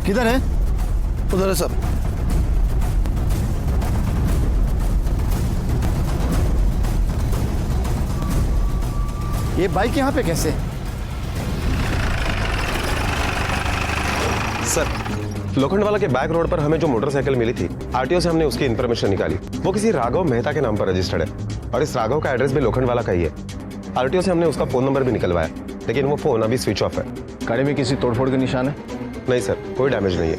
किधर है? उधर है सर। ये बाइक यहाँ पे कैसे? सर, लोखंडवाला के बैक रोड पर हमें जो मोटरसाइकिल मिली थी, आरटीओ से हमने उसकी इन्फॉर्मेशन निकाली। वो किसी राघव मेहता के नाम पर रजिस्टर्ड है और इस राघव का एड्रेस भी लोखंडवाला का ही है। आरटीओ से हमने उसका फोन नंबर भी निकलवाया, लेकिन वो फोन अभी स्विच ऑफ है। गाड़ी में किसी तोड़फोड़ के निशान है? नहीं सर, कोई डैमेज नहीं है।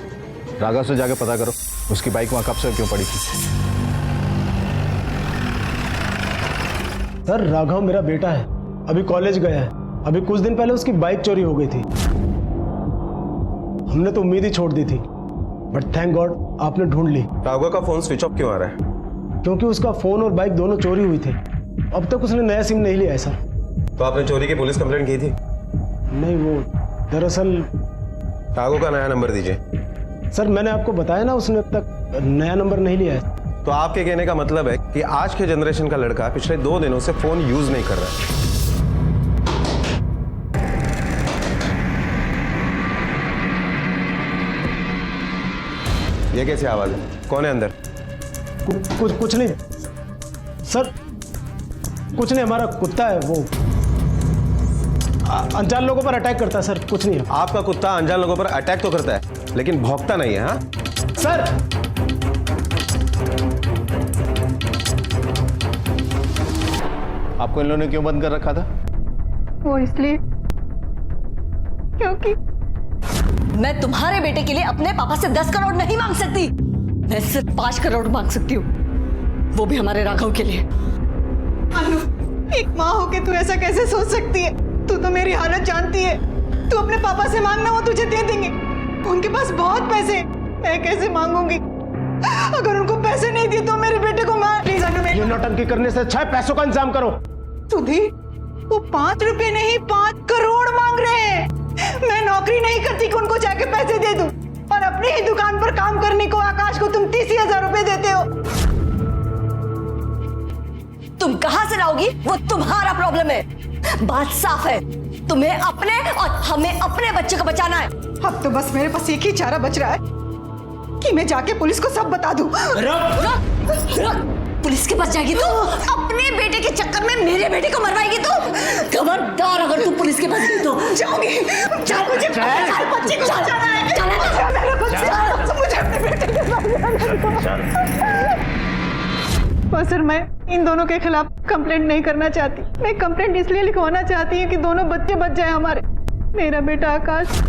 राघव से जाके पता करो उसकी बाइक वहाँ कब से क्यों पड़ी थी। सर राघव मेरा बेटा है, अभी कॉलेज गया है। अभी कुछ दिन पहले उसकी बाइक चोरी हो गई थी। हमने तो उम्मीद ही छोड़ दी थी, बट थैंक गॉड आपने ढूंढ ली। राघव का फोन स्विच ऑफ क्यों आ रहा है? क्योंकि उसका फोन और बाइक दोनों चोरी हुई थी। अब तक उसने नया सिम नहीं लिया है सर। तो आपने चोरी की पुलिस कंप्लेंट की थी? नहीं, वो दरअसल राघव का नया नंबर दीजिए। सर मैंने आपको बताया ना, उसने अब तक नया नंबर नहीं लिया है। तो आपके कहने का मतलब है कि आज के जनरेशन का लड़का पिछले 2 दिनों से फोन यूज नहीं कर रहा है। ये कैसी आवाज है? कौन है अंदर? कुछ नहीं सर, कुछ नहीं, हमारा कुत्ता है, वो अनजान लोगों पर अटैक करता है सर, कुछ नहीं है। आपका कुत्ता अनजान लोगों पर अटैक तो करता है, लेकिन भौंकता नहीं है। हाँ सर आपको इन लोगों ने क्यों बंद कर रखा था? वो इसलिए क्योंकि मैं तुम्हारे बेटे के लिए अपने पापा से 10 करोड़ नहीं मांग सकती। मैं सिर्फ 5 करोड़ मांग सकती हूँ, वो भी हमारे राघव के लिए। अनु, एक माँ होके तू ऐसा कैसे सोच सकती है? तू तो मेरी हालत जानती है। तू अपने पापा से मांगना, वो तुझे दे देंगे। उनके पास बहुत पैसे, मैं कैसे मांगूंगी? अगर उनको पैसे नहीं दिए तो मेरे बेटे को मार। प्लीज अनु, ये नौटंकी करने से अच्छा है पैसों का इंतजाम करो। सुधीर, वो 5 रुपए नहीं 5 करोड़ मांग रहे हैं। मैं नौकरी नहीं करती कि उनको जाके पैसे दे दूं, और अपनी ही दुकान पर काम करने को आकाश को तुम 30,000 रुपए देते हो। तुम कहां से लाओगी, वो तुम्हारा प्रॉब्लम है। बात साफ है, तुम्हें अपने और हमें अपने बच्चे को बचाना है। अब तो बस मेरे पास एक ही चारा बच रहा है कि मैं जाके पुलिस को सब बता दूं। पुलिस के पास जाएगी तो अपने बेटे के चक्कर में मेरे बेटे को मरवाएगी तो? खबरदार अगर तू पुलिस के पास गई तो। जाऊंगी, चल मुझे बच्चे को बचाना है। मुझे अपने बेटे के बस सर, मैं इन दोनों के खिलाफ कंप्लेंट नहीं करना चाहती। मैं कंप्लेंट इसलिए लिखवाना चाहती हूँ कि दोनों बच्चे बच जाए हमारे, मेरा बेटा आकाश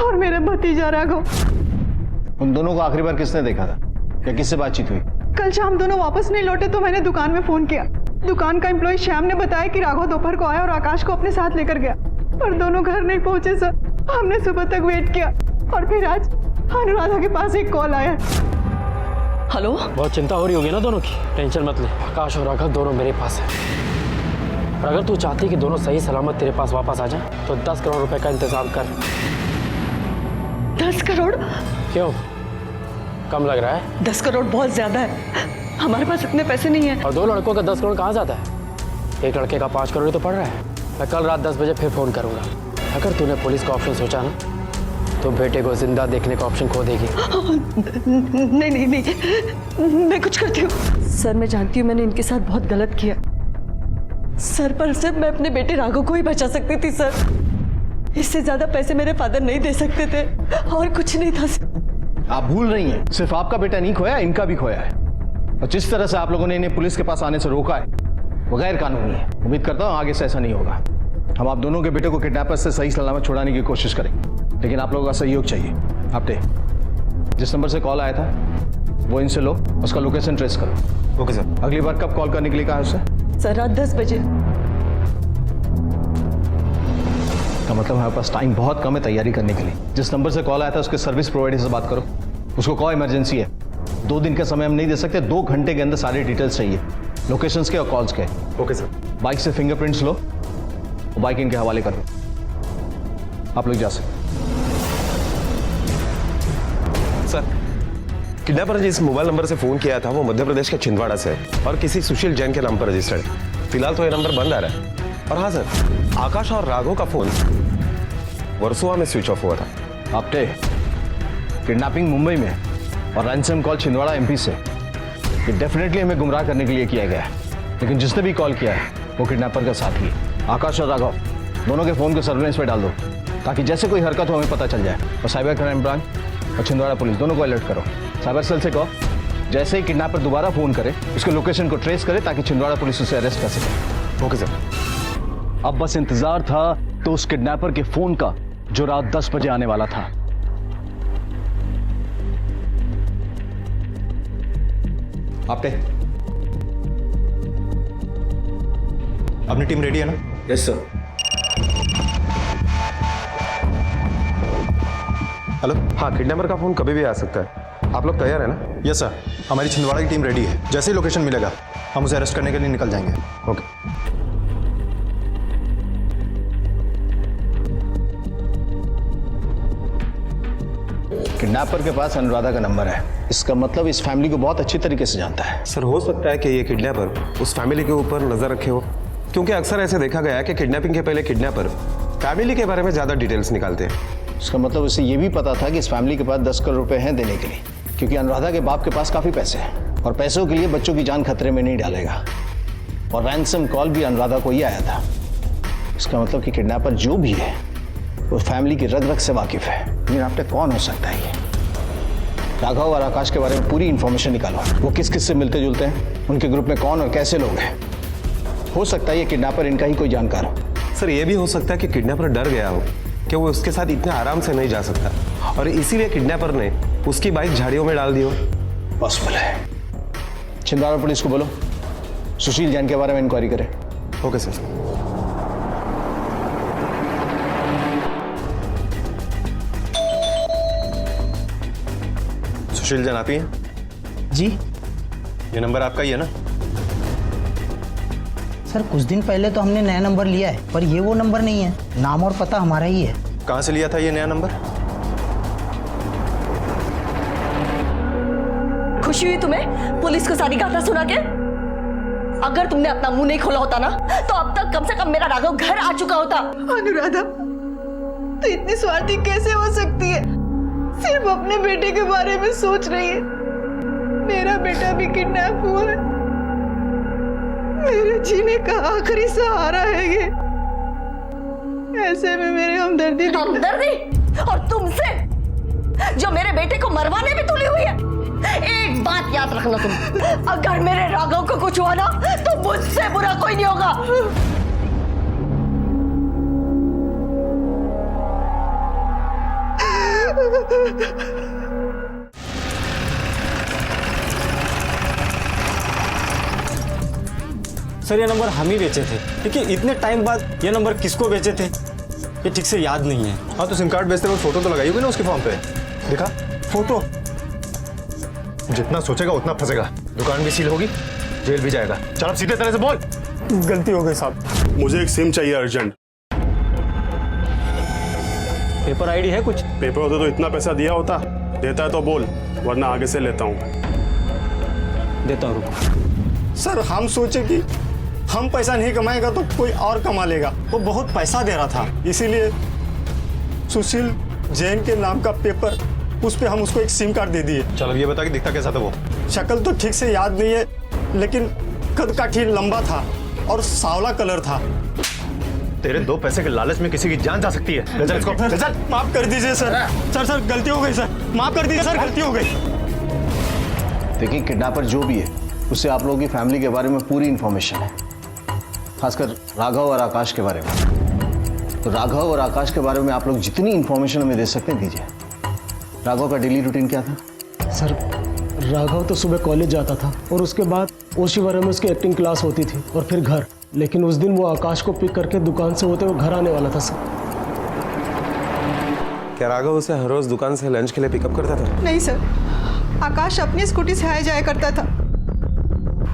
और मेरा भतीजा राघव। उन दोनों को आखिरी बार किसने देखा था या किससे बातचीत हुई? कल शाम दोनों वापस नहीं लौटे तो मैंने दुकान में फोन किया। दुकान का एम्प्लॉय श्याम ने बताया कि राघव दोपहर को आया और आकाश को अपने साथ लेकर गया, पर दोनों घर नहीं पहुंचे सर। हमने सुबह तक वेट किया और फिर आज अनुराधा के पास एक कॉल आया। हेलो, बहुत चिंता हो रही होगी ना दोनों की। टेंशन मत ले, आकाश और राघव दोनों मेरे पास है। और अगर तू चाहती कि दोनों सही सलामत तेरे पास वापस आ जाए तो 10 करोड़ रुपए का इंतजाम कर। 10 करोड़? क्यों, कम लग रहा है? 10 करोड़ बहुत ज्यादा है, हमारे पास इतने पैसे नहीं है। और 2 लड़कों का 10 करोड़ कहाँ जाता है? एक लड़के का 5 करोड़ ही तो पड़ रहा है। मैं कल रात 10 बजे फिर फोन करूंगा। अगर तूने पुलिस का ऑप्शन सोचा ना तो बेटे को जिंदा देखने का ऑप्शन खो देगी। नहीं, मैं कुछ करती हूँ। सर मैं जानती हूँ मैंने इनके साथ बहुत गलत किया सर, पर सिर्फ मैं अपने बेटे राघव को ही बचा सकती थी सर। इससे ज्यादा पैसे मेरे फादर नहीं दे सकते थे, और कुछ नहीं था सर। आप भूल रही हैं, सिर्फ आपका बेटा नहीं खोया, इनका भी खोया है। और जिस तरह से आप लोगों ने इन्हें पुलिस के पास आने से रोका है वो गैर कानूनी है। उम्मीद करता हूँ आगे से ऐसा नहीं होगा। हम आप दोनों के बेटे को किडनैपर्स से सही सलामत छुड़ाने की कोशिश करेंगे, लेकिन आप लोगों का सहयोग चाहिए। आपने जिस नंबर से कॉल आया था वो इनसे लो, उसका लोकेशन ट्रेस करो। Okay sir. अगली बार कब कॉल करने के लिए कहा उससे? सर रात 10 बजे। का मतलब हमारे पास टाइम बहुत कम है तैयारी करने के लिए। जिस नंबर से कॉल आया था उसके सर्विस प्रोवाइडर से बात करो, उसको कॉल इमरजेंसी है। 2 दिन का समय हम नहीं दे सकते, 2 घंटे के अंदर सारी डिटेल्स चाहिए, लोकेशंस के और कॉल्स के। Okay sir. बाइक से फिंगरप्रिंट्स लो, बाइक इनके हवाले करो। आप लोग जा सकते। सर, किडनैपर ने जिस मोबाइल नंबर से फोन किया था वो मध्य प्रदेश के छिंदवाड़ा से है और किसी सुशील जैन के नाम पर रजिस्टर्ड है। फिलहाल तो ये नंबर बंद आ रहा है। और हाँ सर, आकाश और राघव का फोन वर्सोवा में स्विच ऑफ हुआ था। आपटे किडनैपिंग मुंबई में और रैंसम कॉल छिंदवाड़ा एमपी से। ये डेफिनेटली हमें गुमराह करने के लिए किया गया है, लेकिन जिसने भी कॉल किया है वो किडनैपर का साथी है। आकाश और राघव दोनों के फोन को सर्विलेंस पे डाल दो, ताकि जैसे कोई हरकत हो हमें पता चल जाए। और साइबर क्राइम ब्रांच और छिंदवाड़ा पुलिस दोनों को अलर्ट करो। साइबर सेल से कहो जैसे ही किडनैपर दोबारा फोन करे उसके लोकेशन को ट्रेस करे, ताकि छिंदवाड़ा पुलिस उसे अरेस्ट कर सके। Okay sir. अब बस इंतजार था तो उस किडनैपर के फोन का जो रात 10 बजे आने वाला था। आपने अपनी टीम रेडी है ना? Yes sir. हेलो, हाँ, किडनैपर का फोन कभी भी आ सकता है। आप लोग तैयार है ना? यस सर, हमारी छिंदवाड़ा की टीम रेडी है। जैसे ही लोकेशन मिलेगा हम उसे अरेस्ट करने के लिए निकल जाएंगे। ओके। किडनैपर के पास अनुराधा का नंबर है, इसका मतलब इस फैमिली को बहुत अच्छी तरीके से जानता है। सर, हो सकता है कि ये किडनैपर उस फैमिली के ऊपर नजर रखे हो, क्योंकि अक्सर ऐसे देखा गया है कि किडनैपिंग के पहले किडनैपर फैमिली के बारे में ज्यादा डिटेल्स निकालते हैं। इसका मतलब उसे ये भी पता था कि इस फैमिली के पास 10 करोड़ रुपए हैं देने के लिए, क्योंकि अनुराधा के बाप के पास काफी पैसे हैं और पैसों के लिए बच्चों की जान खतरे में नहीं डालेगा। और रैंसम कॉल भी अनुराधा को ही आया था। इसका मतलब कि किडनैपर जो भी है वो फैमिली की रग रग से वाकिफ है। लेकिन आपने कौन हो सकता है ये? राघव और आकाश के बारे में पूरी इंफॉर्मेशन निकालो। वो किस किस से मिलते जुलते हैं, उनके ग्रुप में कौन और कैसे लोग हैं। हो सकता है ये किडनैपर इनका ही कोई जानकार हो। सर, ये भी हो सकता है कि किडनैपर डर गया हो कि वो उसके साथ इतने आराम से नहीं जा सकता और इसीलिए किडनैपर ने उसकी बाइक झाड़ियों में डाल दी हो। पॉसिबल है। छिंदवाड़ा पुलिस को बोलो सुशील जैन के बारे में इंक्वायरी करें। Okay sir. सुशील जैन आप ही हैं? जी ये नंबर आपका ही है ना? सर, कुछ दिन पहले तो हमने नया नंबर लिया है, पर ये वो नंबर नहीं है। नाम और पता हमारा ही है। कहाँ से लिया था ये नया नंबर? खुशी हुई तुम्हें पुलिस को सारी गाथा सुना के? अगर तुमने अपना मुंह नहीं खोला होता ना तो अब तक कम से कम मेरा राघव घर आ चुका होता। अनुराधा, तू इतनी स्वार्थी कैसे हो सकती है? सिर्फ अपने बेटे के बारे में सोच रही है। मेरा बेटा भी किडनैप हुआ है। मेरे जीने का आखिरी सहारा है ये। ऐसे में मेरे हमदर्दी और तुमसे जो मेरे बेटे को मरवाने में तुली हुई है। एक बात याद रखना तुम, अगर मेरे राघव को कुछ हुआ ना तो मुझसे बुरा कोई नहीं होगा। सर, ये नंबर हम ही बेचे थे, लेकिन इतने टाइम बाद ये नंबर किसको बेचे थे ये ठीक से याद नहीं है। हाँ, तो सिम कार्ड बेचते वक्त फोटो तो लगाई होगी ना उसके फॉर्म पे? दिखा फोटो? जितना सोचेगा उतना फंसेगा। दुकान भी सील होगी, जेल भी जाएगा। चल अब सीधे तरह से बोल। गलती हो गई साहब। मुझे एक सिम चाहिए अर्जेंट। पेपर आईडी है कुछ? पेपर होता तो इतना पैसा दिया होता। देता है तो बोल, वरना आगे से लेता हूँ। देता हूँ, रुको। सर, हम सोचे कि हम पैसा नहीं कमाएगा तो कोई और कमा लेगा। वो बहुत पैसा दे रहा था, इसीलिए सुशील जैन के नाम का पेपर, उस पे हम उसको एक सिम कार्ड दे दिए। चल अब ये बता कि दिखता कैसा था वो? शक्ल तो ठीक से याद नहीं है, लेकिन कद काठी लंबा था और सांवला कलर था। तेरे 2 पैसे के लालच में किसी की जान जा सकती है। ले चल इसको, ले चल। माफ कर दीजिए सर। सर गलती हो गई सर, माफ कर दीजिए सर, गलती हो गई। देखिए, किडनैपर जो भी है उससे आप लोगों की फैमिली के बारे में पूरी इंफॉर्मेशन है, खासकर राघव और आकाश के बारे में। तो राघव और आकाश के बारे में आप लोग जितनी इंफॉर्मेशन हमें दे सकते हैं दीजिए। राघव का डेली रूटीन क्या था? सर, राघव तो सुबह कॉलेज जाता था और उसके बाद ओशीवारा में उसकी एक्टिंग क्लास होती थी और फिर घर। लेकिन उस दिन वो आकाश को पिक करके दुकान से होते हुए घर आने वाला था। सर, क्या राघव उसे हर रोज दुकान से लंच के लिए पिकअप करता था? नहीं सर, आकाश अपनी स्कूटी से आया जाया करता था।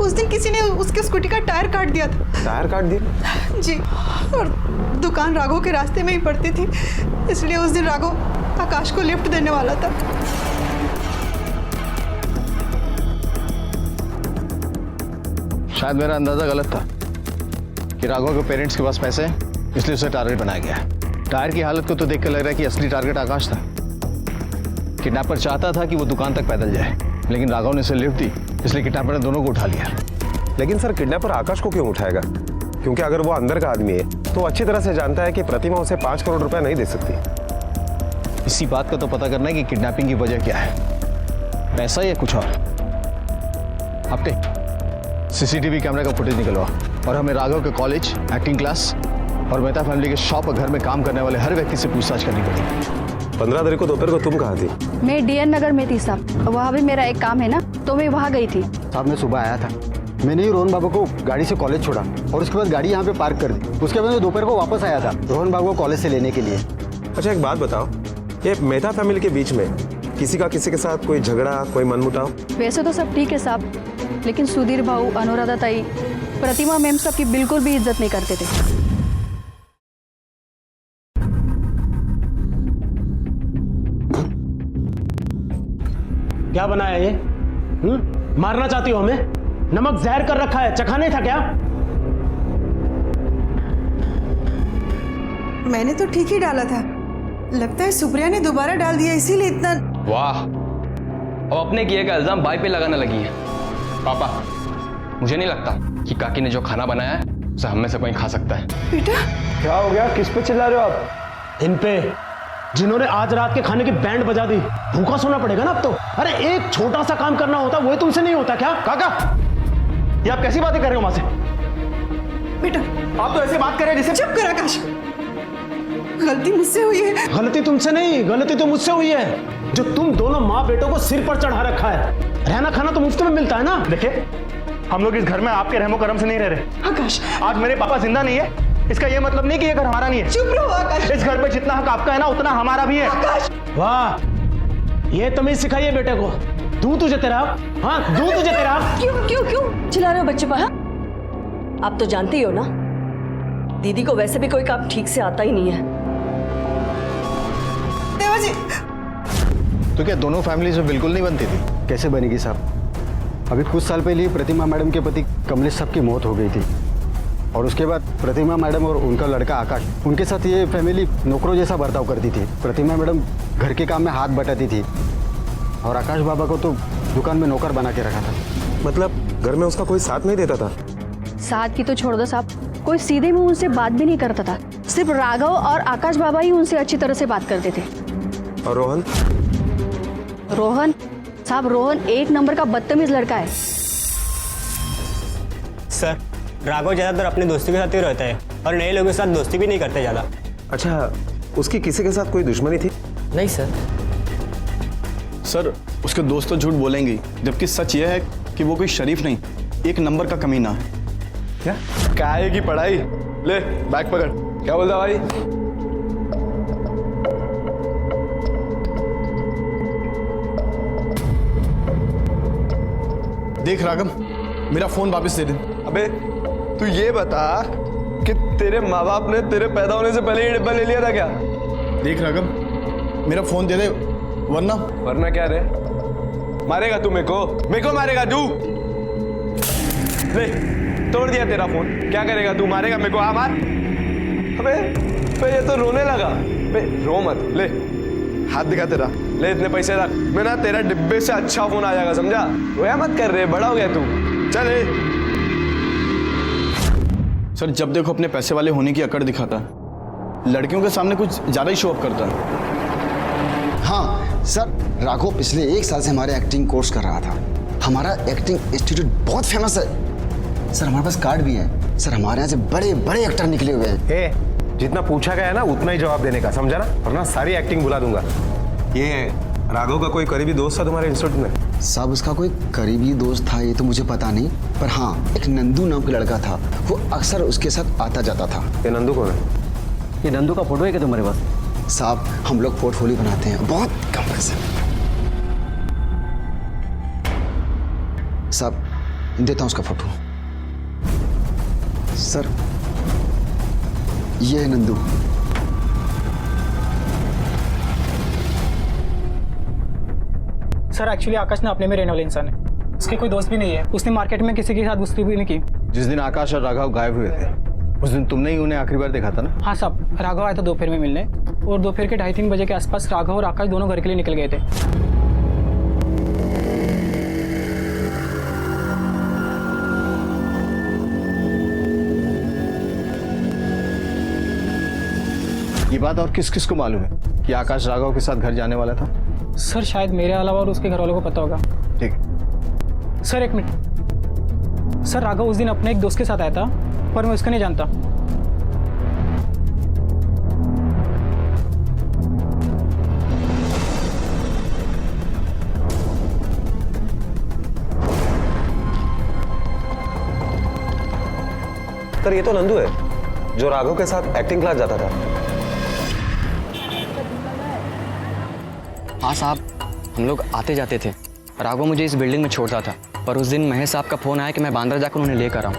उस दिन किसी ने उसके स्कूटी का टायर काट दिया था। टायर काट दिया? जी, और दुकान राघव के रास्ते में ही पड़ती थी, इसलिए उस दिन राघव आकाश को लिफ्ट देने वाला था। शायद मेरा अंदाजा गलत था कि राघव के पेरेंट्स के पास पैसे हैं, इसलिए उसे टारगेट बनाया गया। टायर की हालत को तो देख कर लग रहा है कि असली टारगेट आकाश था। किडनैपर चाहता था कि वो दुकान तक पैदल जाए, लेकिन राघव ने उसे लिफ्ट दी, इसलिए किडनैपर ने दोनों को उठा लिया। लेकिन सर किडनैपर आकाश को क्यों उठाएगा? क्योंकि अगर वो अंदर का आदमी है तो अच्छी तरह से जानता है कि प्रतिमा उसे 5 करोड़ रुपए नहीं दे सकती। इसी बात का तो पता करना है कि किडनैपिंग की वजह क्या है, पैसा या कुछ और। आपके सीसीटीवी कैमरा का फुटेज निकलवा और हमें राघव के कॉलेज, एक्टिंग क्लास और मेहता फैमिली के शॉप और घर में काम करने वाले हर व्यक्ति से पूछताछ करनी पड़ेगी। 15 तारीख को दोपहर को तुम कहाँ थी? मैं डीएन नगर में थी साहब, वहाँ भी मेरा एक काम है ना, तो मैं वहाँ गई थी। साहब मैं सुबह आया था, मैंने ही रोहन बाबू को गाड़ी से कॉलेज छोड़ा और उसके बाद गाड़ी यहाँ पे पार्क कर दी। उसके बाद मैं दोपहर को वापस आया था रोहन बाबू को कॉलेज से लेने के लिए। अच्छा एक बात बताओ, ये मेहता फैमिली के बीच में किसी के साथ कोई झगड़ा, कोई मनमुटाव? वैसे तो सब ठीक है साहब, लेकिन सुधीर भाऊ, अनुराधा ताई, प्रतिमा मैम सबकी बिल्कुल भी इज्जत नहीं करते थे। क्या बनाया ये? मारना चाहती हो हमें? नमक जहर कर रखा है, चखा नहीं था क्या? मैंने तो ठीक ही डाला था, लगता है सुप्रिया ने दोबारा डाल दिया, इसीलिए इतना। वाह, अब अपने किए का इल्जाम बाई पे लगाने लगी है। पापा, मुझे नहीं लगता कि काकी ने जो खाना बनाया है उसे हम में से कोई खा सकता है। बेटा क्या हो गया? किस पे चिल्ला रहे हो आप? इन पे, जिन्होंने आज रात के खाने की बैंड बजा दी। भूखा सोना पड़ेगा ना अब तो। अरे एक छोटा सा काम करना होता, वो तुमसे नहीं होता क्या? काका, ये आप कैसी बातें कर रहे हो मां से? बेटा आप तो ऐसे बात कर रहे हैं जैसे। चुप कर आकाश, गलती मुझसे हुई है। गलती तुमसे नहीं, गलती तो मुझसे हुई है। जो तुम दोनों माँ बेटों को सिर पर चढ़ा रखा है। रहना खाना तो मुफ्त में मिलता है ना। देखिए, हम लोग इस घर में आपके रहमो करम से नहीं रह रहे। आकाश, आज मेरे पापा जिंदा नहीं है, इसका ये मतलब नहीं कि ये घर हमारा नहीं है। चुप रहो आकाश। इस घर पे जितना हक आपका है ना, उतना हमारा भी है। आकाश, वाह, ये तमीज सिखाइए बेटे को। दूं तुझे तेरा, हाँ दूं तुझे तेरा। क्यों क्यों क्यों चिल्ला रहे हो बच्चे पर? हाँ? आप तो जानते ही हो ना, दीदी को वैसे भी कोई काम ठीक से आता ही नहीं है। देवाजी, तो क्या दोनों फैमिलीज में बिल्कुल नहीं बनती थी? कैसे बनेगी साहब? अभी कुछ साल पहले ही प्रतिमा मैडम के पति कमलेश साहब की मौत हो गई थी और उसके बाद प्रतिमा मैडम और उनका लड़का आकाश, उनके साथ ये फैमिली नौकरों जैसा बर्ताव करती थी। प्रतिमा मैडम घर के काम में हाथ बटाती थी और आकाश बाबा को तो दुकान में नौकर बना के रखा था। मतलब घर में उसका कोई साथ नहीं देता था? साथ की तो छोड़ दो साहब, कोई सीधे मुंह उनसे बात भी नहीं करता था। सिर्फ राघव और आकाश बाबा ही उनसे अच्छी तरह से बात करते थे। और रोहन? रोहन साहब, रोहन एक नंबर का बदतमीज लड़का है। सर, राघव ज्यादातर अपने दोस्तों के साथ ही रहता है और नए लोगों के साथ दोस्ती भी नहीं करते ज्यादा। अच्छा, उसकी किसी के साथ कोई दुश्मनी थी? नहीं सर। सर, उसके दोस्त तो झूठ बोलेंगे, जबकि सच यह है कि वो कोई शरीफ नहीं, एक नंबर का कमीना है। क्या? काहे की पढ़ाई? ले बैग पकड़। क्या बोलता भाई? देख राघव, मेरा फोन वापस दे दे। अबे तू ये बता कि तेरे माँ बाप ने तेरे पैदा होने से पहले ये डिब्बा ले लिया था क्या? देख राघव, मेरा फोन दे दे, वरना क्या रे? मारेगा तू मेरे को मारेगा तू? ले, तोड़ दिया तेरा फोन, क्या करेगा तू? मारेगा मेरे को? आ मार। अबे ये तो रोने लगा। बे रो मत, ले हाथ दिखा तेरा, ले इतने पैसे रख। मैं ना तेरा डिब्बे से अच्छा फोन आ जाएगा, समझा? रोया मत कर रहे, बड़ा हो गया तू। चल सर, जब देखो अपने पैसे वाले होने की अकड़ दिखाता, लड़कियों के सामने कुछ ज्यादा ही शो ऑफ करता। हाँ सर, राघव पिछले 1 साल से हमारे एक्टिंग कोर्स कर रहा था। हमारा एक्टिंग इंस्टीट्यूट बहुत फेमस है सर, हमारे पास कार्ड भी है सर। हमारे यहाँ से बड़े बड़े एक्टर निकले हुए हैं। जितना पूछा गया ना उतना ही जवाब देने का, समझा ना? वरना सारी एक्टिंग बुला दूंगा। ये राघव का कोई करीबी दोस्त था तुम्हारे इंस्टीट्यूट में? साहब, उसका कोई करीबी दोस्त था ये तो मुझे पता नहीं, पर हाँ एक नंदू नाम का लड़का था, वो अक्सर उसके साथ आता जाता था। ये नंदू कौन है? ये नंदू का फोटो है क्या तुम्हारे पास? साहब, हम लोग पोर्टफोलियो बनाते हैं, बहुत कम पैसे। साहब, देता हूँ उसका फोटो। सर, ये है नंदू। सर, एक्चुअली आकाश ना अपने में रहने वाले इंसान है, उसके कोई दोस्त भी नहीं है। उसने मार्केट में किसी के साथ दोस्ती भी नहीं की। जिस दिन आकाश और राघव गायब हुए थे उस दिन तुमने ही उन्हें आखिरी बार देखा था ना? हाँ साहब, राघव आया था दोपहर में मिलने और दोपहर के 2:30-3 बजे के आसपास राघव और आकाश दोनों घर के लिए निकल गए थे। ये बात और किस किस को मालूम है कि आकाश राघव के साथ घर जाने वाला था? सर शायद मेरे अलावा और उसके घर वालों को पता होगा। ठीक है। सर एक मिनट, सर राघव उस दिन अपने एक दोस्त के साथ आया था पर मैं उसको नहीं जानता। सर ये तो नंदू है जो राघव के साथ एक्टिंग क्लास जाता था। हाँ साहब, हम लोग आते जाते थे। राघव मुझे इस बिल्डिंग में छोड़ता था, पर उस दिन महेश साहब का फोन आया कि मैं बांद्रा जाकर उन्हें लेकर आऊँ,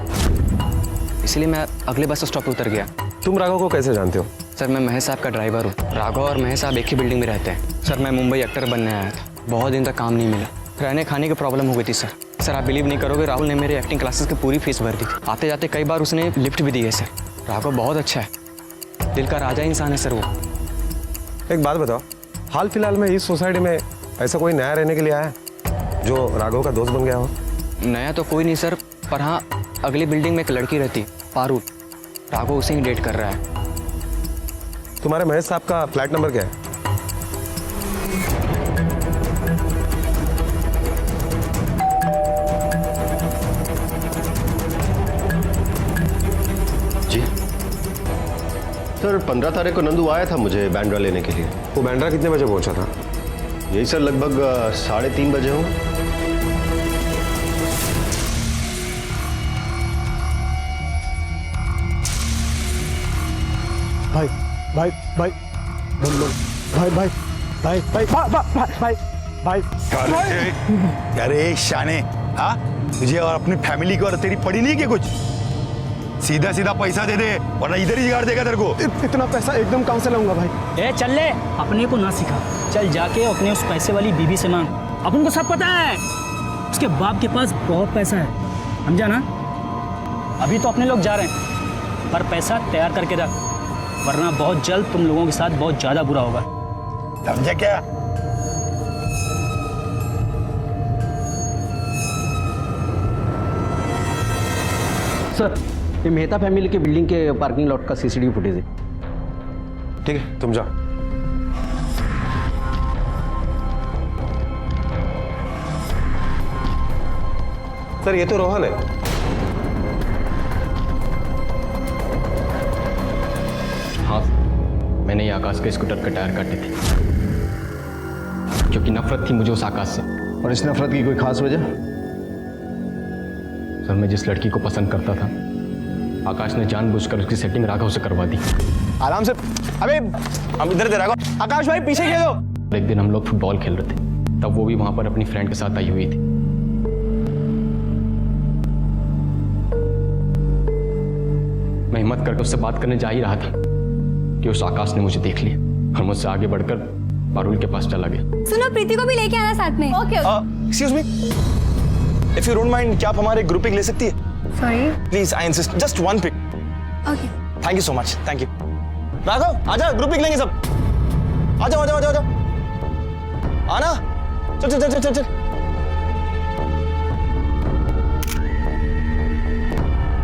इसलिए मैं अगले बस स्टॉप पर उतर गया। तुम राघव को कैसे जानते हो? सर मैं महेश साहब का ड्राइवर हूँ। राघव और महेश साहब एक ही बिल्डिंग में रहते हैं। सर मैं मुंबई एक्टर बनने आया था, बहुत दिन तक काम नहीं मिला, रहने खाने की प्रॉब्लम हो गई थी सर। सर आप बिलीव नहीं करोगे, राहुल ने मेरे एक्टिंग क्लासेस की पूरी फीस भर दी। आते जाते कई बार उसने लिफ्ट भी दी है सर। राघव बहुत अच्छा है, दिल का राजा इंसान है सर वो। एक बात बताओ, हाल फिलहाल में इस सोसाइटी में ऐसा कोई नया रहने के लिए आया है जो राघव का दोस्त बन गया हो? नया तो कोई नहीं सर, पर हाँ अगली बिल्डिंग में एक लड़की रहती पारुल, राघव उसे ही डेट कर रहा है। तुम्हारे महेश साहब का फ्लैट नंबर क्या है? जी सर, 15 तारीख को नंदू आया था मुझे बैंड्रा लेने के लिए। वो बैंड्रा कितने बजे पहुंचा था? यही सर लगभग 3:30 बजे हो। भाई भाई भाई भाई भाई भाई भाई भाई भाई भाई। अरे शाने, हाँ तुझे और अपनी फैमिली को और तेरी पड़ी नहीं क्या कुछ? सीधा सीधा पैसा दे दे वरना इधर ही जिगाड़ देगा तेरे को। इतना पैसा एकदम कहाँ से लाऊंगा भाई? ए चल ले, अपने को ना सिखा, चल जाके अपने उस पैसे वाली बीबी से मांग। अपन को सब पता है, उसके बाप के पास बहुत पैसा है, समझा ना? अभी तो अपने लोग जा रहे हैं, पर पैसा तैयार करके रख, वरना बहुत जल्द तुम लोगों के साथ बहुत ज्यादा बुरा होगा। समझा क्या? सर ये मेहता फैमिली के बिल्डिंग के पार्किंग लॉट का सीसीटीवी फुटेज है। ठीक है, तुम जाओ। सर ये तो रोहन है। हाँ, मैंने ये आकाश के स्कूटर का टायर काटे थे, क्योंकि नफरत थी मुझे उस आकाश से। और इस नफरत की कोई खास वजह? सर मैं जिस लड़की को पसंद करता था, आकाश ने जानबूझकर उसकी सेटिंग राघव से करवा दी। आराम से। अबे हम इधर दे राघव। आकाश भाई पीछे खेलो। एक दिन हम लोग फुटबॉल खेल रहे थे, तब वो भी वहां पर अपनी फ्रेंड के साथ आई हुई थी। मैं हिम्मत करके उससे बात करने जा ही रहा था कि उस आकाश ने मुझे देख लिया और मुझसे आगे बढ़कर पारुल के पास चला गया। सुनो, प्रीति को भी लेके आना साथ में। Okay. Excuse me, if you don't mind, क्या आप हमारे ग्रुप पिक ले सकती है? Sorry please, I insist, just one pic. Okay. Thank you so much, thank you. Raghav आजा, ग्रुप पिक लेंगे सब। आजा आजा आजा आजा, आना। चल चल चल चल चल।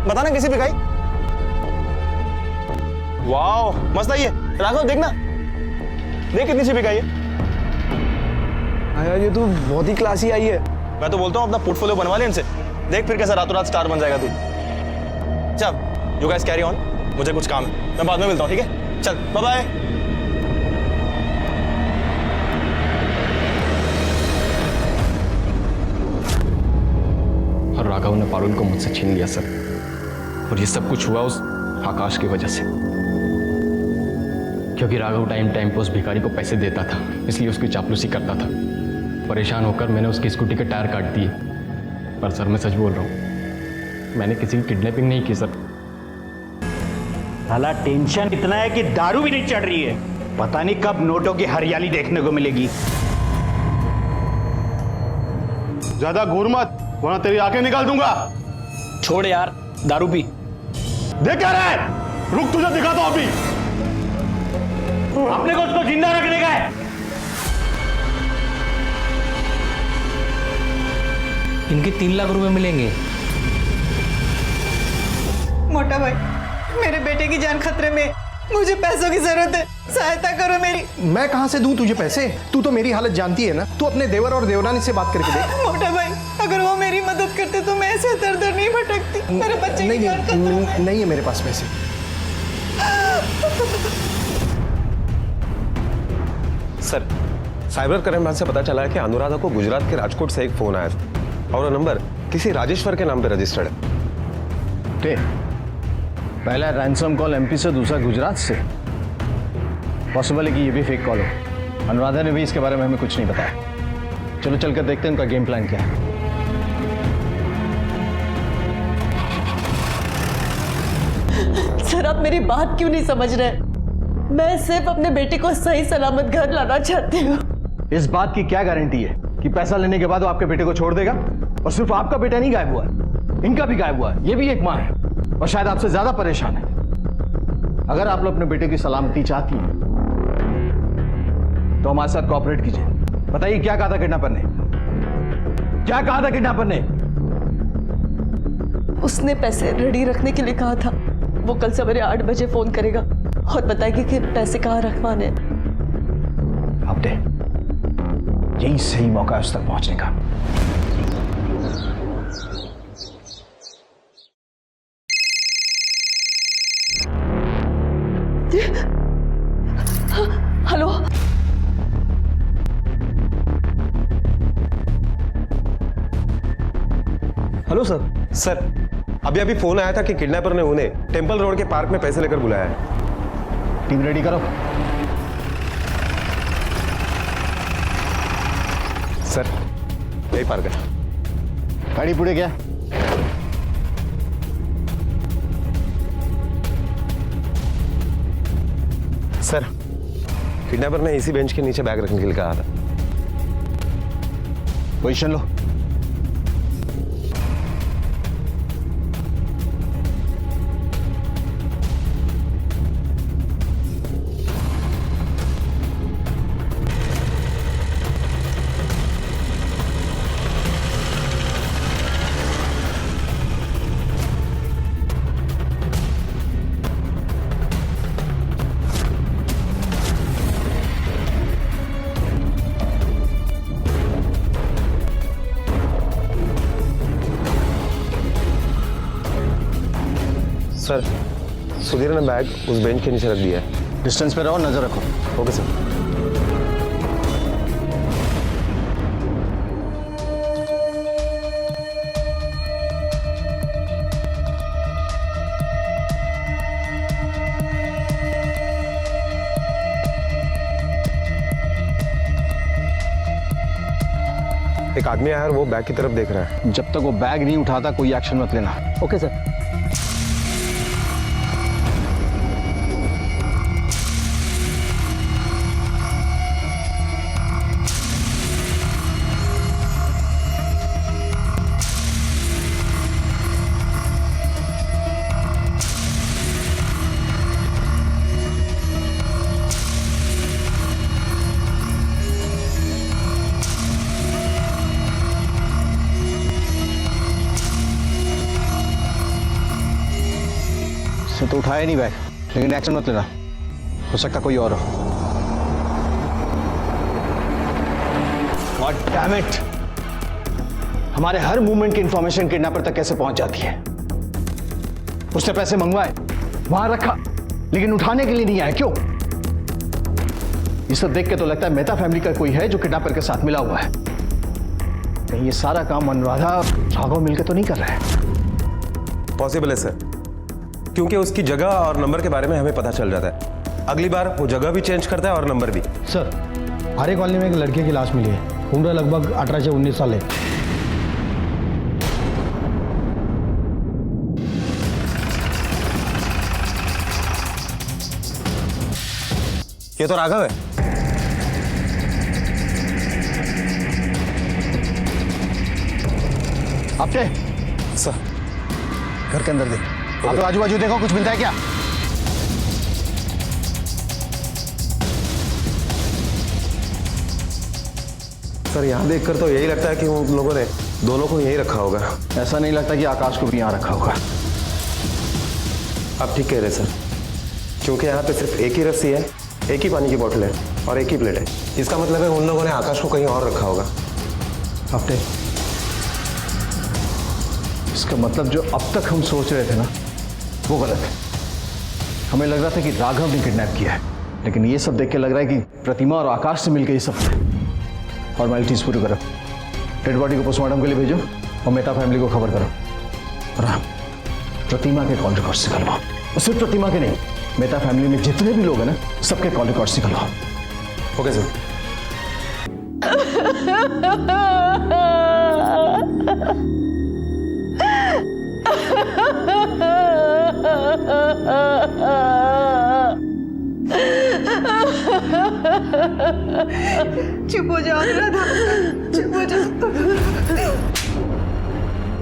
बताना कैसी पिक आई? वाओ मस्त आई है। राघव देखना, देख कितनी सी पिक आई है। यार ये तो बहुत ही क्लासी आई है। मैं तो बोलता हूँ अपना पोर्टफोलियो बनवा ले इनसे, देख फिर कैसा रातों रात स्टार बन जाएगा तू। चल यू गाइस कैरी ऑन, मुझे कुछ काम है, मैं बाद में मिलता हूँ, ठीक है? चल बाय बाय। और राघव ने पारुल को मुझसे छीन लिया सर, और ये सब कुछ हुआ उस आकाश की वजह से, क्योंकि राघव टाइम टाइम पर उस भिखारी को पैसे देता था, इसलिए उसकी चापलूसी करता था। परेशान होकर मैंने उसकी स्कूटी के टायर काट दिए। पर सर मैं सच बोल रहा हूँ, मैंने किसी की किडनैपिंग नहीं की सर। साला टेंशन इतना है कि दारू भी नहीं चढ़ रही है। पता नहीं कब नोटों की हरियाली देखने को मिलेगी। ज्यादा घूर मत वरना तेरी आंखें निकाल दूंगा। छोड़ यार, दारू पी। देख क्या रहा है? रुक, तुझे दिखाता हूं अभी। अपने को उसको जिंदा रखने का है। इनके 3 लाख रुपए मिलेंगे। मोटा भाई, मेरे बेटे की जान खतरे में, मुझे पैसों की जरूरत है, सहायता करो मेरी। मैं कहां से दूं तुझे पैसे? तू तो मेरी हालत जानती है ना। तू अपने देवर और देवरानी से बात करके देख। मोटा भाई, अगर वो मेरी मदद करते तो मैं ऐसे दर दर नहीं भटकती। मेरे बच्चे की जान खतरे में। नहीं है मेरे पास पैसे। सर, साइबर क्राइम से पता चला है कि अनुराधा को गुजरात के राजकोट से एक फोन आया था और वो नंबर किसी राजेश्वर के नाम पे रजिस्टर्ड है। पहला रैंसम कॉल एमपी से, दूसरा गुजरात से। पॉसिबल है कि ये भी फेक कॉल हो। अनुराधा ने भी इसके बारे में हमें कुछ नहीं बताया। चलो चलकर देखते हैं उनका गेम प्लान क्या है। सर, आप मेरी बात क्यों नहीं समझ रहे? मैं सिर्फ अपने बेटे को सही सलामत घर लाना चाहती हूँ। इस बात की क्या गारंटी है कि पैसा लेने के बाद वो आपके बेटे को छोड़ देगा? और सिर्फ आपका बेटा नहीं गायब हुआ है, इनका भी गायब हुआ है। ये भी एक माँ है और शायद आपसे ज्यादा परेशान है। अगर आप लोग अपने बेटे की सलामती चाहती हैं तो हमारे साथ कोऑपरेट कीजिए। बताइए क्या कहा था किडनैपर ने? क्या कहा था किडनैपर ने? उसने पैसे रेडी रखने के लिए कहा था। वो कल सवेरे 8 बजे फोन करेगा और बताएगी कि पैसे कहाँ रखवाने। अपने यही सही मौका है उस तक पहुंचने का। Hello, hello sir. सर, अभी फोन आया था कि किडनैपर ने उन्हें टेंपल रोड के पार्क में पैसे लेकर बुलाया है। टीम रेडी करो। सर, यही पार्क है। गाड़ी पुड़े क्या? सर, किडनैपर ने इसी बेंच के नीचे बैग रखने के लिए कहा था। पोजीशन लो। सर, सुधीर ने बैग उस बेंच के नीचे रख दिया है। डिस्टेंस पे रहो, नजर रखो। Okay sir. एक आदमी आया और वो बैग की तरफ देख रहा है। जब तक वो बैग नहीं उठाता कोई एक्शन मत लेना। Okay sir. तो उठाया नहीं बैग, लेकिन एक्शन मत लेना। हो सकता कोई और हो। God damn it! हमारे हर मूवमेंट की इंफॉर्मेशन किडनैपर तक कैसे पहुंच जाती है? उसने पैसे मंगवाए, वहां रखा, लेकिन उठाने के लिए नहीं आया। क्यों? ये सब देख के तो लगता है मेहता फैमिली का कोई है जो किडनैपर के साथ मिला हुआ है। कहीं ये सारा काम अनुराधा राघव मिलकर तो नहीं कर रहा है? पॉसिबल है सर, क्योंकि उसकी जगह और नंबर के बारे में हमें पता चल जाता है। अगली बार वो जगह भी चेंज करता है और नंबर भी। सर, आर्य कॉलोनी में एक लड़के की लाश मिली है। उम्र लगभग 18 से 19 साल है। ये तो राघव है। आपके सर, घर के अंदर देख। आप आजू बाजू देखो, कुछ मिलता है क्या? सर यहाँ देखकर तो यही लगता है कि उन लोगों ने दोनों को यहीं रखा होगा। ऐसा नहीं लगता कि आकाश को भी यहाँ रखा होगा। आप ठीक कह रहे सर, क्योंकि यहाँ पे सिर्फ एक ही रस्सी है, एक ही पानी की बोतल है और एक ही प्लेट है। इसका मतलब है उन लोगों ने आकाश को कहीं और रखा होगा। अपने इसका मतलब जो अब तक हम सोच रहे थे ना, वो गलत है। हमें लग रहा था कि राघव ने किडनैप किया है, लेकिन ये सब देख के लग रहा है कि प्रतिमा और आकाश से मिलकर ये सब फॉर्मेलिटीज पूरी करो। डेड बॉडी को पोस्टमार्टम के लिए भेजो और मेहता फैमिली को खबर करो। और हाँ, प्रतिमा के कॉल रिकॉर्ड्स निकलवाओ। और सिर्फ प्रतिमा के नहीं, मेहता फैमिली में जितने भी लोग हैं ना, सबके कॉल रिकॉर्ड्स निकलवाओ। Okay sir. चुप हो जाओ राधा, चुप हो जाओ।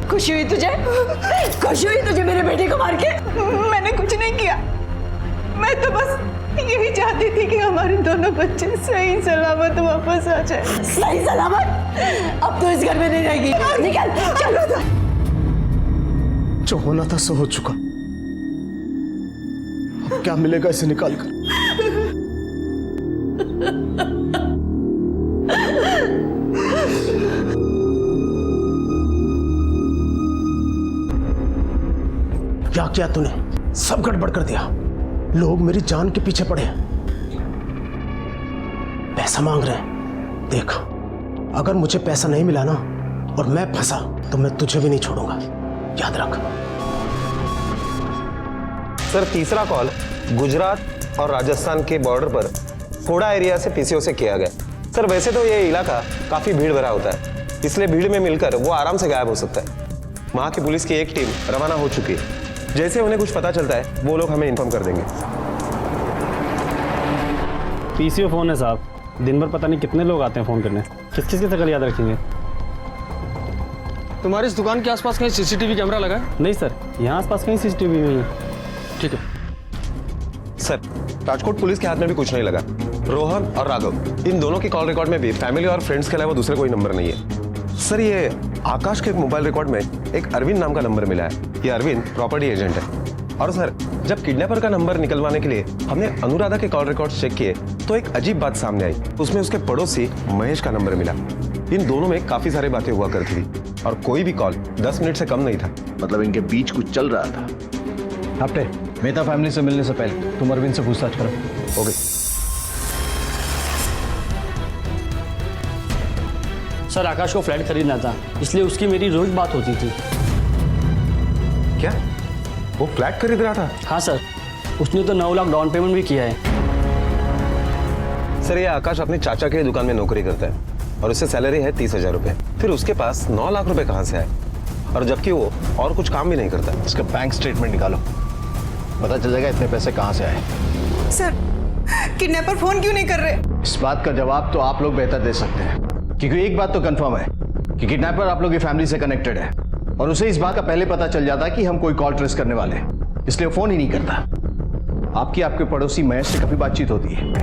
खुशी हुई तुझे? खुशी हुई तुझे मेरे बेटे को मार के? मैंने कुछ नहीं किया, मैं तो बस यही चाहती थी कि हमारे दोनों बच्चे सही सलामत वापस आ जाए। सही सलामत? अब तो इस घर में नहीं रहेगी। निकल, चल राधा। जो होना था सो हो चुका। अब क्या मिलेगा इसे निकाल कर? क्या किया तूने? सब गड़बड़ कर दिया। लोग मेरी जान के पीछे पड़े हैं, पैसा मांग रहे हैं। देख, अगर मुझे पैसा नहीं मिला ना और मैं फंसा तो मैं तुझे भी नहीं छोड़ूंगा, याद रख। सर तीसरा कॉल गुजरात और राजस्थान के बॉर्डर पर कोड़ा एरिया से पीसीओ से किया गया। सर वैसे तो ये इलाका काफी भीड़ भरा होता है, इसलिए भीड़ में मिलकर वो आराम से गायब हो सकता है। वहां की पुलिस की एक टीम रवाना हो चुकी है। जैसे उन्हें कुछ पता चलता है वो लोग हमें इन्फॉर्म कर देंगे। पीसीओ फोन है साहब, दिन भर पता नहीं कितने लोग आते हैं फोन करने। किस किस की शक्ल याद रखेंगे? तुम्हारी इस दुकान के आसपास कहीं सीसीटीवी कैमरा लगा है? नहीं सर, यहाँ आसपास कहीं सीसीटीवी नहीं है। ठीक है सर, राजकोट पुलिस के हाथ में भी कुछ नहीं लगा। रोहन और राघव, इन दोनों की कॉल रिकॉर्ड में भी फैमिली और फ्रेंड्स के अलावा दूसरे कोई नंबर नहीं है। सर ये आकाश के मोबाइल रिकॉर्ड में एक अरविंद नाम का नंबर मिला है। ये अरविंद प्रॉपर्टी एजेंट है। और सर जब किडनैपर का नंबर निकलवाने के लिए हमने अनुराधा के कॉल रिकॉर्ड चेक किए तो एक अजीब बात सामने आई। उसमें उसके पड़ोसी महेश का नंबर मिला। इन दोनों में काफी सारी बातें हुआ करती थी और कोई भी कॉल 10 मिनट से कम नहीं था। मतलब इनके बीच कुछ चल रहा था। आपने मेहता फैमिली से मिलने से पहले तुम अरविंद से पूछताछ करो। ओके। सर आकाश को फ्लैट खरीदना था, इसलिए उसकी मेरी रोज बात होती थी। क्या वो फ्लैट खरीद रहा था? हाँ सर, उसने तो 9 लाख डाउन पेमेंट भी किया है। सर ये आकाश अपने चाचा के दुकान में नौकरी करता है और उससे सैलरी है 30,000 रुपए। फिर उसके पास 9 लाख रुपए कहाँ से आए? और जबकि वो और कुछ काम भी नहीं करता। इसका बैंक स्टेटमेंट निकालो, पता चल जाएगा इतने पैसे कहाँ से आए। सर, किडनैपर फोन क्यों नहीं कर रहे? इस बात का जवाब तो आप लोग बेहतर दे सकते हैं, क्योंकि एक बात तो कंफर्म है कि किडनैपर आप लोग की फैमिली से कनेक्टेड है और उसे इस बात का पहले पता चल जाता है कि हम कोई कॉल ट्रेस करने वाले हैं, इसलिए वो फोन ही नहीं करता। आपके पड़ोसी महेश से कभी बातचीत होती है?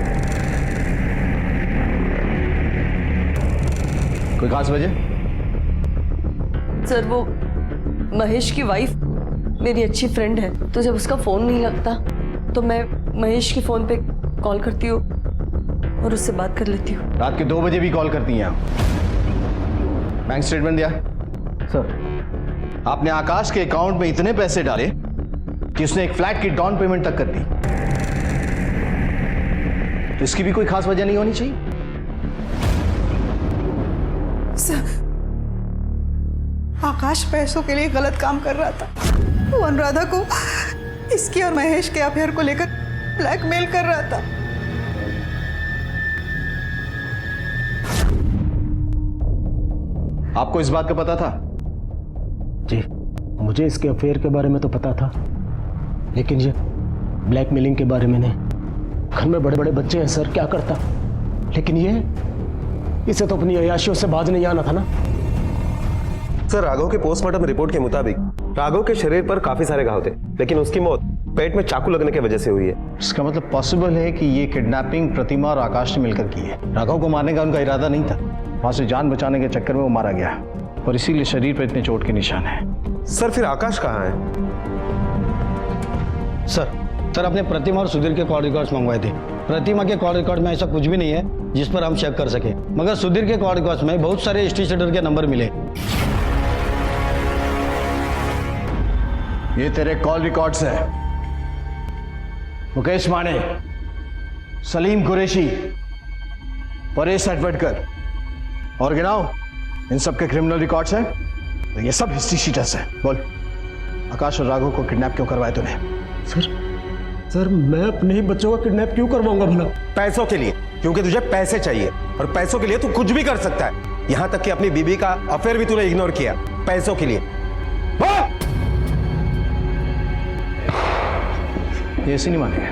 कोई खास वजह? सर वो महेश की वाइफ मेरी अच्छी फ्रेंड है, तो जब उसका फोन नहीं लगता तो मैं महेश के फोन पे कॉल करती हूँ और उससे बात कर लेती हूँ। रात के 2 बजे भी कॉल करती हैं आप? बैंक स्टेटमेंट दिया? सर आपने आकाश के अकाउंट में इतने पैसे डाले कि उसने एक फ्लैट की डाउन पेमेंट तक कर दी, तो इसकी भी कोई खास वजह नहीं होनी चाहिए? सर, आकाश पैसों के लिए गलत काम कर रहा था। वो अनुराधा को इसकी और महेश के अफेयर को लेकर ब्लैकमेल कर रहा था। आपको इस बात का पता था? जी, मुझे इसके अफेयर के बारे में तो पता था, लेकिन ये ब्लैकमेलिंग के बारे में नहीं। घर में बड़े बड़े बच्चे हैं सर, क्या करता। लेकिन इसे तो अपनी अयाशियों से बाज नहीं आना था ना। सर राघव के पोस्टमार्टम रिपोर्ट के मुताबिक राघव के शरीर पर काफी सारे घाव थे, लेकिन उसकी मौत पेट में चाकू लगने की वजह से हुई है। इसका मतलब पॉसिबल है कि ये किडनैपिंग प्रतिमा और आकाश ने मिलकर की है। राघव को मारने का उनका इरादा नहीं था, वहां से जान बचाने के चक्कर में वो मारा गया और इसीलिए शरीर पर इतने चोट के निशान है। सर फिर आकाश कहाँ है? सर आपने प्रतिमा और सुधीर के कॉल रिकॉर्ड्स मंगवाए थे। प्रतिमा के कॉल रिकॉर्ड में ऐसा कुछ भी नहीं है जिस पर हम चेक कर सके, मगर सुधीर के कॉल रिकॉर्ड्स में बहुत सारे स्ट्रीट सेटर के नंबर मिले। ये तेरे कॉल रिकॉर्ड्स है। मुकेश माने, सलीम कुरैशी, परेश हटवटकर और गिनाओ, इन सब के क्रिमिनल रिकॉर्ड्स हैं। तो ये सब हिस्ट्री शीटर्स हैं। बोल, आकाश और राघव को किडनैप क्यों करवाया तूने? सर मैं अपने ही बच्चों का किडनैप क्यों करवाऊंगा भला? पैसों के लिए, क्योंकि तुझे पैसे चाहिए और पैसों के लिए तू कुछ भी कर सकता है। यहां तक कि अपनी बीबी का अफेयर भी तूने इग्नोर किया पैसों के लिए। ये ऐसे नहीं मानेगा,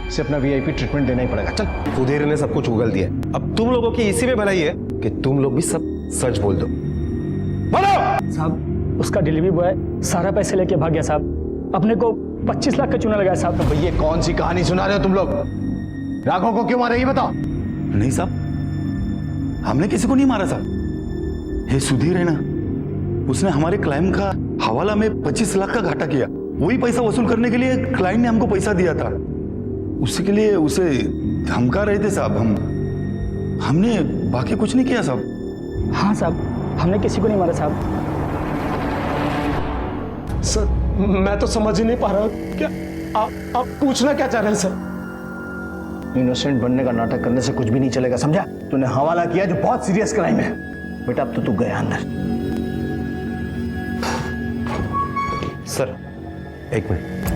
इसे अपना वीआईपी ट्रीटमेंट देना ही पड़ेगा। चल। सुधीर ने सब कुछ उगल दिया। अब तुम लोगों की इसी में भलाई है कि तुम लोग भी सब सच बोल दो। बोलो साहब, उसका डिलीवरी बॉय सारा पैसे लेके भाग गया साहब। अपने को 25 लाख का चूना लगाया साहब। तो ये कौन सी कहानी सुना रहे हो तुम लोग? राघव को क्यों मारा ये बताओ। नहीं साहब, हमने किसी को नहीं मारा साहब। ये सुधीर है ना, उसने हमारे क्लाइंट का हवाला में 25 लाख का घाटा किया। वही पैसा वसूल करने के लिए क्लाइंट ने हमको पैसा दिया था। उसी के लिए उसे धमका रहे थे साहब। हमने बाकी कुछ नहीं किया साहब। हाँ साहब, हमने किसी को नहीं मारा साहब। सर मैं तो समझ ही नहीं पा रहा, क्या आप पूछना क्या चाह रहे हैं सर? इनोसेंट बनने का नाटक करने से कुछ भी नहीं चलेगा, समझा? तूने हवाला किया जो बहुत सीरियस क्राइम है। बेटा अब तो तू गया अंदर। सर एक मिनट।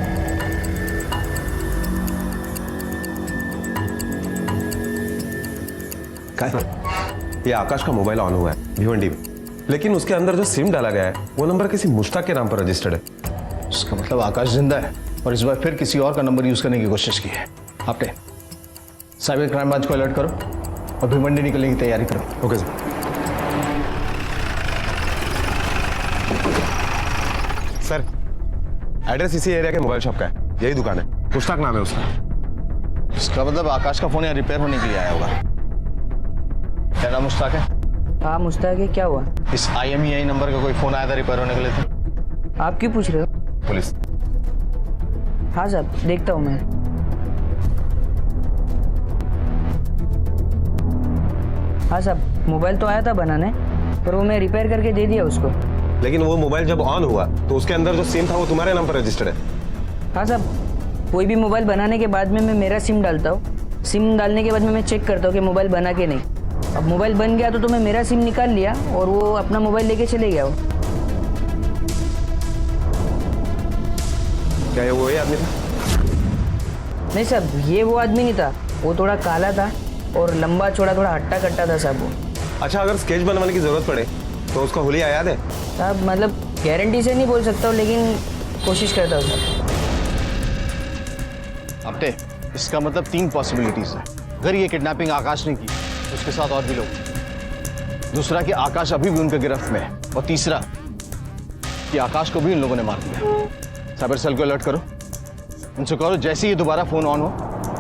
ये आकाश का मोबाइल ऑन हुआ है भिवंडी में, लेकिन उसके अंदर जो सिम डाला गया है वो नंबर किसी मुश्ताक के नाम पर रजिस्टर्ड है। उसका मतलब आकाश जिंदा है और इस बार फिर किसी और का नंबर यूज करने की कोशिश की है। आपने साइबर क्राइम ब्रांच को अलर्ट करो और भिवंडी निकलने की तैयारी करो। Okay sir. सर एड्रेस इसी एरिया के मोबाइल शॉप का है, यही दुकान है। मुश्ताक नाम है उसका। इसका मतलब आकाश का फोन यहाँ रिपेयर होने के लिए आया होगा। क्या नाम मुश्ताक है? हाँ मुश्ताक है, क्या हुआ? इस IMEI नंबर का कोई फोन आया था रिपेयर होने के लिए था? आप क्यों पूछ रहे हो? पुलिस। हाँ साहब, देखता हूँ मैं। हाँ साहब, मोबाइल तो आया था बनाने, पर वो मैं रिपेयर करके दे दिया उसको। लेकिन वो मोबाइल जब ऑन हुआ तो उसके अंदर जो सिम था वो तुम्हारे नाम पर रजिस्टर्ड है। हाँ साहब, कोई भी मोबाइल बनाने के बाद में मैं मेरा सिम डालता हूँ। सिम डालने के बाद में मैं चेक करता हूँ कि मोबाइल बना के नहीं। अब मोबाइल बन गया तो मैं मेरा सिम निकाल लिया और वो अपना मोबाइल लेके चले गया। वो क्या ये वही आदमी था? नहीं साहब, ये वो आदमी नहीं था। वो थोड़ा काला था और लंबा चौड़ा, थोड़ा हट्टा कट्टा था साहब वो। अच्छा, अगर स्केच बनवाने की जरूरत पड़े तो उसका हुलिया याद है? साहब मतलब गारंटी से नहीं बोल सकता हूँ, लेकिन कोशिश करता हूँ साहब। अपने इसका मतलब 3 पॉसिबिलिटीज है। अगर ये किडनैपिंग आकाश ने की, उसके साथ और भी लोग। दूसरा कि आकाश अभी भी उनके गिरफ्त में है। और तीसरा कि आकाश को भी उन लोगों ने मार दिया। साइबर सेल को अलर्ट करो, उनसे करो जैसे ही दोबारा फोन ऑन हो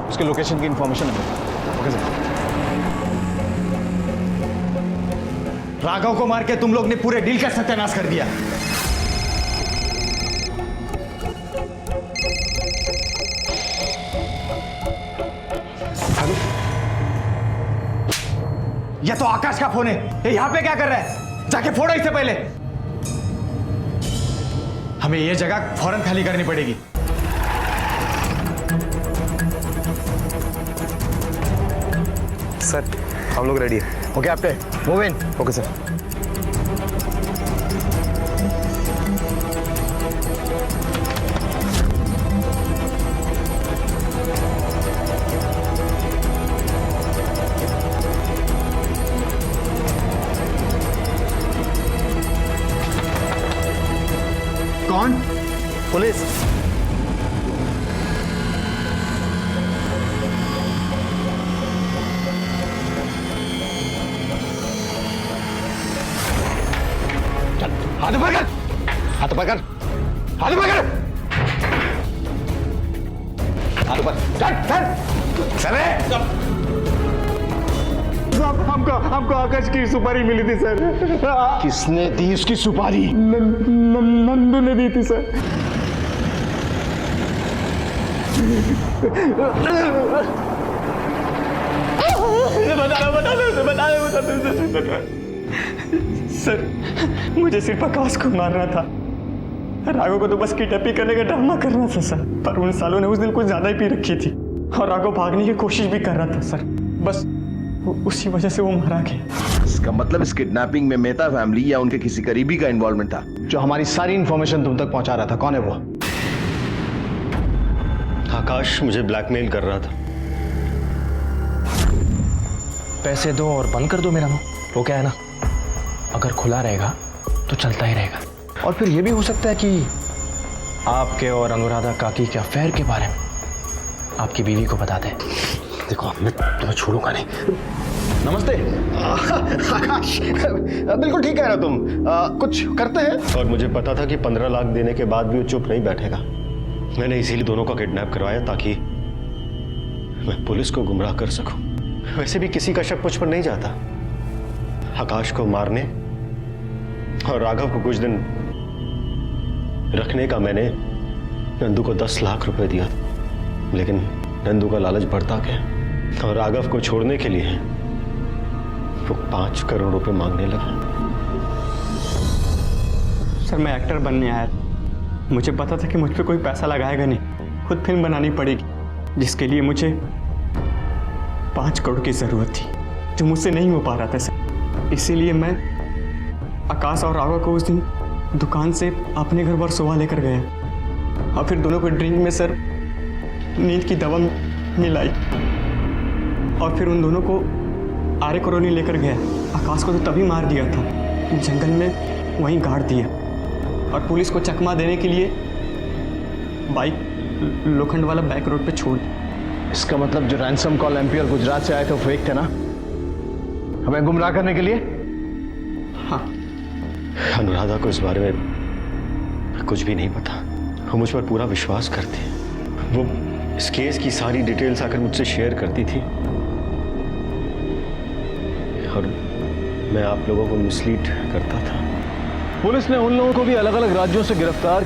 उसके लोकेशन की इंफॉर्मेशन दो। Okay sir. राघव को मार के तुम लोग ने पूरे डील का सत्यानाश कर दिया। यह तो आकाश का फोन है। ये यहां पे क्या कर रहा है? जाके फोड़ो इससे पहले। हमें यह जगह फौरन खाली करनी पड़ेगी। सर हम लोग रेडी है। ओके आपने मूव इन। Okay sir. कौन? पुलिस। हाथ ऊपर कर। हाथ ऊपर कर, हाथ ऊपर कर, हाथ ऊपर हमको आकाश की सुपारी मिली थी सर। किसने दी उसकी सुपारी? नंदू ने दी थी सर। सर मुझे सिर्फ आकाश को मारना था, राघव को तो बस किडनैपिंग करने का ड्रामा करना था सर। पर उन सालों ने उस दिन कुछ ज्यादा ही पी रखी थी और राघव भागने की कोशिश भी कर रहा था सर। बस उसी वजह से वो मारा गया। इसका मतलब इस किडनैपिंग में मेहता फैमिली या उनके किसी करीबी का इन्वॉल्वमेंट था। जो हमारी सारी इंफॉर्मेशन तुम तक पहुंचा रहा था, कौन है वो? आकाश मुझे ब्लैकमेल कर रहा था। पैसे दो और बंद कर दो मेरा मुंह। वो क्या है ना, अगर खुला रहेगा तो चलता ही रहेगा। और फिर ये भी हो सकता है कि आपके और अनुराधा काकी के अफेयर के बारे में आपकी बीवी को बता दे। देखो मैं तुम्हें छोड़ूंगा नहीं। नमस्ते आकाश, बिल्कुल ठीक कह रहे हो तुम। कुछ करते हैं। और मुझे पता था कि 15 लाख देने के बाद भी वो चुप नहीं बैठेगा। मैंने इसीलिए दोनों का किडनैप करवाया ताकि मैं पुलिस को गुमराह कर सकूं। वैसे भी किसी का शक मुझ पर नहीं जाता। आकाश को मारने और राघव को कुछ दिन रखने का मैंने नंदू को 10 लाख रुपए दिया, लेकिन नंदू का लालच बढ़ता गया और राघव को छोड़ने के लिए वो 5 करोड़ रुपए मांगने लगा। सर मैं एक्टर बनने आया था। मुझे पता था कि मुझ पे कोई पैसा लगाएगा नहीं, खुद फिल्म बनानी पड़ेगी, जिसके लिए मुझे 5 करोड़ की जरूरत थी, जो मुझसे नहीं हो पा रहा था सर। इसीलिए मैं आकाश और राघव को उस दिन दुकान से अपने घर पर सुबह लेकर गया और फिर दोनों को ड्रिंक में सर नींद की दवा मिलाई और फिर उन दोनों को आर्य कॉलोनी लेकर गया। आकाश को तो तभी मार दिया था, जंगल में वहीं गाड़ दिया और पुलिस को चकमा देने के लिए बाइक लोखंड वाला बैक रोड पे छोड़ दिया। इसका मतलब जो रैंसम कॉल एमपी और गुजरात से आए थे वो फेक थे ना, हमें गुमराह करने के लिए? हाँ, अनुराधा को इस बारे में कुछ भी नहीं पता। वो मुझ पर पूरा विश्वास करती है। वो इस केस की सारी डिटेल्स आकर मुझसे शेयर करती थी और मैं आप लोगों को मिसलीड करता था। पुलिस ने उन लोगों को भी अलग अलग राज्यों से गिरफ्तार